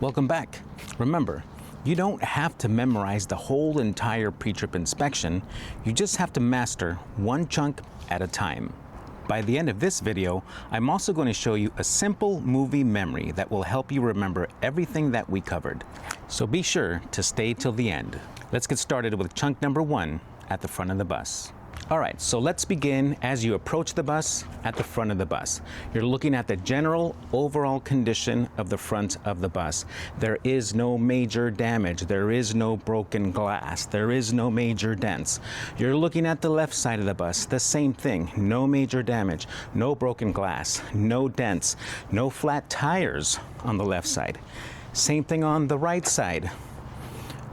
Welcome back. Remember, you don't have to memorize the whole entire pre-trip inspection. You just have to master one chunk at a time. By the end of this video, I'm also going to show you a simple movie memory that will help you remember everything that we covered. So be sure to stay till the end. Let's get started with chunk number 1 at the front of the bus. All right, so let's begin as you approach the bus at the front of the bus. You're looking at the general overall condition of the front of the bus. There is no major damage. There is no broken glass. There is no major dents. You're looking at the left side of the bus, the same thing. No major damage, no broken glass, no dents, no flat tires on the left side. Same thing on the right side.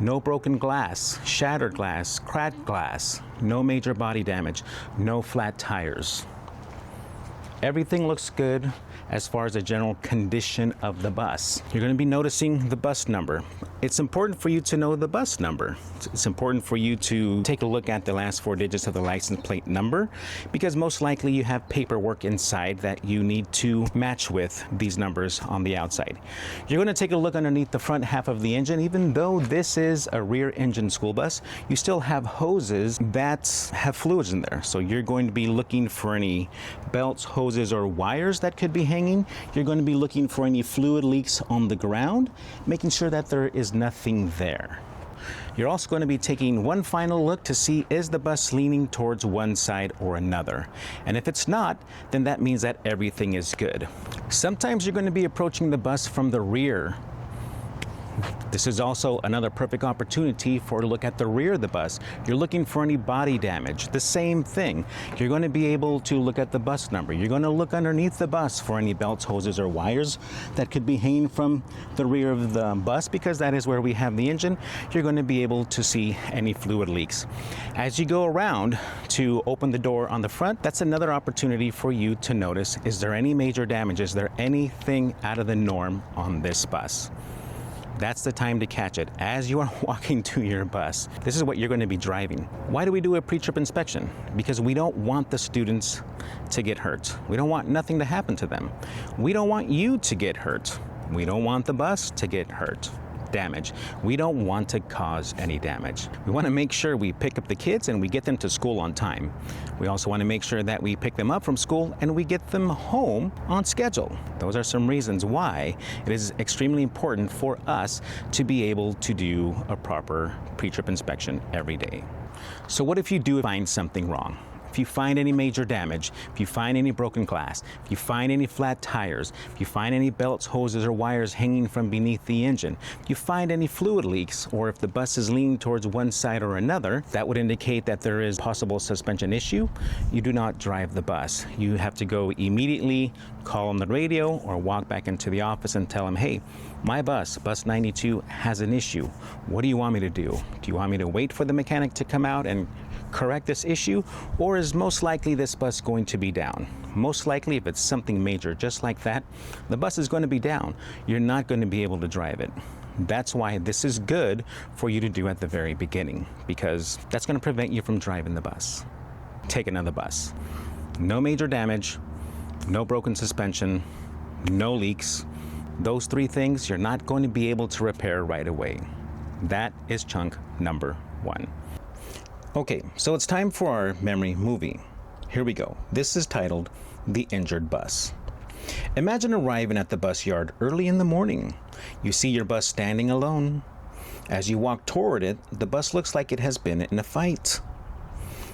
No broken glass, shattered glass, cracked glass, no major body damage, no flat tires. Everything looks good as far as the general condition of the bus. You're going to be noticing the bus number. It's important for you to know the bus number. It's important for you to take a look at the last 4 digits of the license plate number, because most likely you have paperwork inside that you need to match with these numbers on the outside. You're going to take a look underneath the front half of the engine. Even though this is a rear engine school bus, you still have hoses that have fluids in there. So you're going to be looking for any belts, hoses, or wires that could be hanging. You're going to be looking for any fluid leaks on the ground, making sure that there is nothing there. You're also going to be taking one final look to see, is the bus leaning towards one side or another? And if it's not, then that means that everything is good. Sometimes you're going to be approaching the bus from the rear. This is also another perfect opportunity for a look at the rear of the bus. You're looking for any body damage. The same thing. You're going to be able to look at the bus number. You're going to look underneath the bus for any belts, hoses, or wires that could be hanging from the rear of the bus, because that is where we have the engine. You're going to be able to see any fluid leaks. As you go around to open the door on the front, that's another opportunity for you to notice, is there any major damage? Is there anything out of the norm on this bus? That's the time to catch it as you are walking to your bus. This is what you're going to be driving. Why do we do a pre-trip inspection? Because we don't want the students to get hurt. We don't want nothing to happen to them. We don't want you to get hurt. We don't want the bus to get hurt. Damage. We don't want to cause any damage. We want to make sure we pick up the kids and we get them to school on time. We also want to make sure that we pick them up from school and we get them home on schedule. Those are some reasons why it is extremely important for us to be able to do a proper pre-trip inspection every day. So what if you do find something wrong? If you find any major damage, if you find any broken glass, if you find any flat tires, if you find any belts, hoses, or wires hanging from beneath the engine, if you find any fluid leaks, or if the bus is leaning towards one side or another, that would indicate that there is possible suspension issue. You do not drive the bus. You have to go immediately, call on the radio, or walk back into the office and tell them, hey, my bus, bus 92, has an issue. What do you want me to do? Do you want me to wait for the mechanic to come out and correct this issue, or is most likely this bus going to be down? Most likely, if it's something major just like that, the bus is going to be down. You're not going to be able to drive it. That's why this is good for you to do at the very beginning, because that's going to prevent you from driving the bus. Take another bus. No major damage, no broken suspension, no leaks. Those 3 things you're not going to be able to repair right away. That is chunk number 1. Okay, so it's time for our memory movie. Here we go. This is titled The Injured Bus. Imagine arriving at the bus yard early in the morning. You see your bus standing alone. As you walk toward it, the bus looks like it has been in a fight.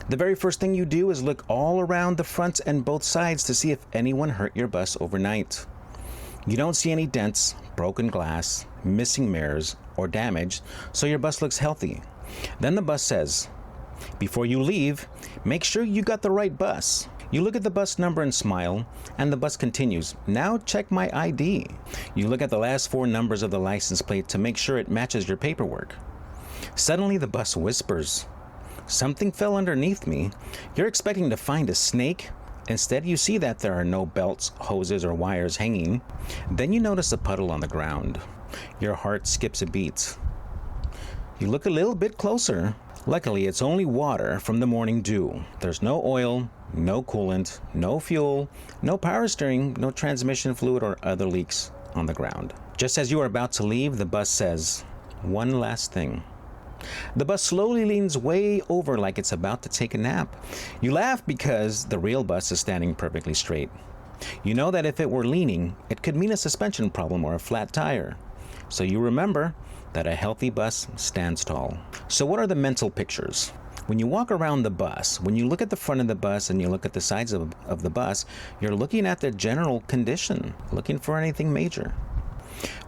The very first thing you do is look all around the front and both sides to see if anyone hurt your bus overnight. You don't see any dents, broken glass, missing mirrors, or damage, so your bus looks healthy. Then the bus says, before you leave, make sure you got the right bus. You look at the bus number and smile, and the bus continues. Now check my ID. You look at the last 4 numbers of the license plate to make sure it matches your paperwork. Suddenly the bus whispers, something fell underneath me. You're expecting to find a snake. Instead, you see that there are no belts, hoses, or wires hanging. Then you notice a puddle on the ground. Your heart skips a beat. You look a little bit closer. Luckily, it's only water from the morning dew. There's no oil, no coolant, no fuel, no power steering, no transmission fluid or other leaks on the ground. Just as you are about to leave, the bus says, "One last thing." The bus slowly leans way over like it's about to take a nap. You laugh because the real bus is standing perfectly straight. You know that if it were leaning, it could mean a suspension problem or a flat tire. So you remember that a healthy bus stands tall. So what are the mental pictures? When you walk around the bus, when you look at the front of the bus and you look at the sides of the bus, you're looking at the general condition, looking for anything major.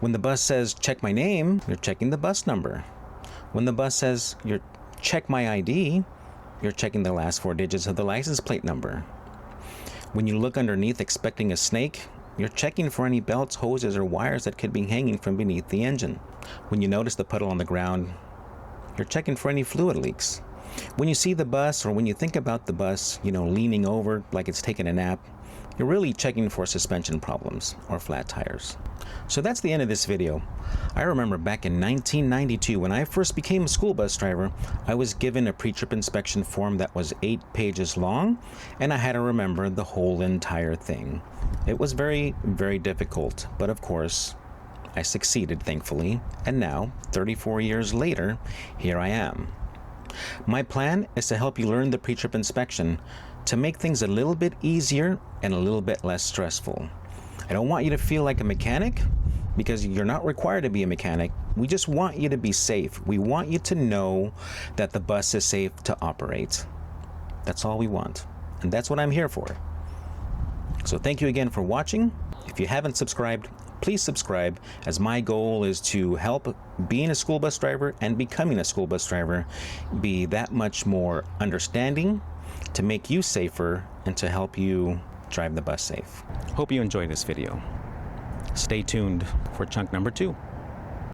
When the bus says, "Check my name," you're checking the bus number. When the bus says, "Check my ID," you're checking the last 4 digits of the license plate number. When you look underneath expecting a snake, you're checking for any belts, hoses, or wires that could be hanging from beneath the engine. When you notice the puddle on the ground, you're checking for any fluid leaks. When you see the bus, or when you think about the bus, leaning over like it's taking a nap, you're really checking for suspension problems or flat tires. So that's the end of this video. I remember back in 1992 when I first became a school bus driver, I was given a pre-trip inspection form that was 8 pages long, and I had to remember the whole entire thing. It was very, very difficult, but of course, I succeeded, thankfully, and now, 34 years later, here I am. My plan is to help you learn the pre-trip inspection to make things a little bit easier and a little bit less stressful. I don't want you to feel like a mechanic, because you're not required to be a mechanic. We just want you to be safe. We want you to know that the bus is safe to operate. That's all we want, and that's what I'm here for. So thank you again for watching. If you haven't subscribed, please subscribe, as my goal is to help being a school bus driver and becoming a school bus driver be that much more understanding, to make you safer, and to help you drive the bus safe. Hope you enjoyed this video. Stay tuned for chunk number 2.